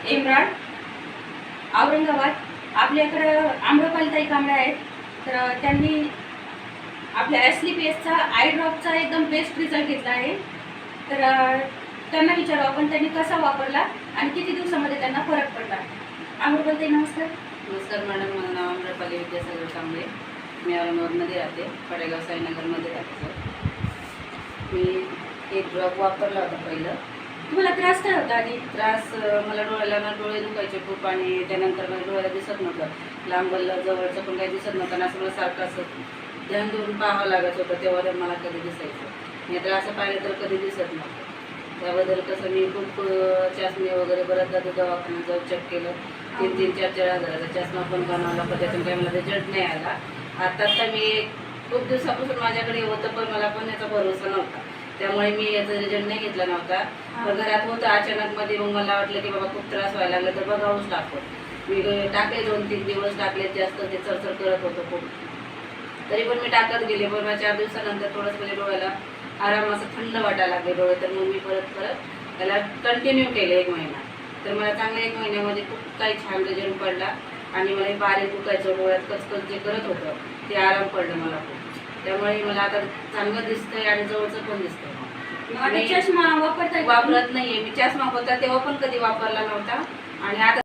एम्राड औरंगाबाद. आपल्याकडं आम्रपालीताई कांबळे आहेत. तर त्यांनी आपल्या एसलीपीएसचा आय ड्रॉपचा एकदम बेस्ट रिझल्ट घेतला आहे. तर त्यांना विचारू आपण त्यांनी कसा वापरला आणि किती दिवसामध्ये त्यांना फरक पडला. आम्रपालीताई नमस्कार. नमस्कार मॅडम, माझं नाव आम्रपाली विद्यासागर कांबळे. मी औरंगाबादमध्ये राहते, पडेगाव साईनगरमध्ये राहते. सर मी एक ड्रॉप वापरला होता पहिलं. तुम्हाला त्रास काय होता आधी? त्रास मला डोळ्याला ना डोळे दुखायचे खूप आणि त्यानंतर मला डोळ्याला दिसत नव्हतं. लांबला जवळचं पण काही दिसत नव्हतं आणि असं मला सारखं असं ध्यान देऊन पाहावं लागत होतं, तेव्हा तर मला कधी दिसायचं. मी तर असं पाहिलं तर कधी दिसत नव्हतं. त्याबद्दल कसं मी खूप चाचणी वगैरे बऱ्याचदा दवाखान्यात जाऊन चेक केलं. 3-4 हजाराचा चष्मा पण बनवला, पण त्यातून काही मला रिझल्ट नाही आला. आता मी खूप दिवसापासून माझ्याकडे होतं, पण मला पण याचा भरोसा नव्हता, त्यामुळे मी याचा रिझल्ट नाही घेतला नव्हता. पण घरात होतं अचानकमध्ये, मग मला वाटलं की बाबा खूप त्रास व्हायला लागला तर बघावंच लागतो. मी टाकले 2-3 दिवस टाकले, जास्त ते चरचर करत होतं खूप, तरी पण मी टाकत गेले. पण 4 दिवसानंतर थोडंसं म्हणजे डोळ्याला आराम असं थंड वाटायला लागले डोळे. तर मग मी परत त्याला कंटिन्यू केलं 1 महिना. तर मला चांगल्या 1 महिन्यामध्ये खूप काही छान रिझल्ट पडला आणि मला बारीक दुखायचं डोळ्यात कचकच जे करत होतं ते आराम पडलं मला खूप. त्यामुळे मला आता चांगलं दिसतंय आणि जवळचं पण दिसतंय. चष्मा वापरताय? वापरत नाहीये मी. चष्मा होता तेव्हा पण कधी वापरला नव्हता आणि आता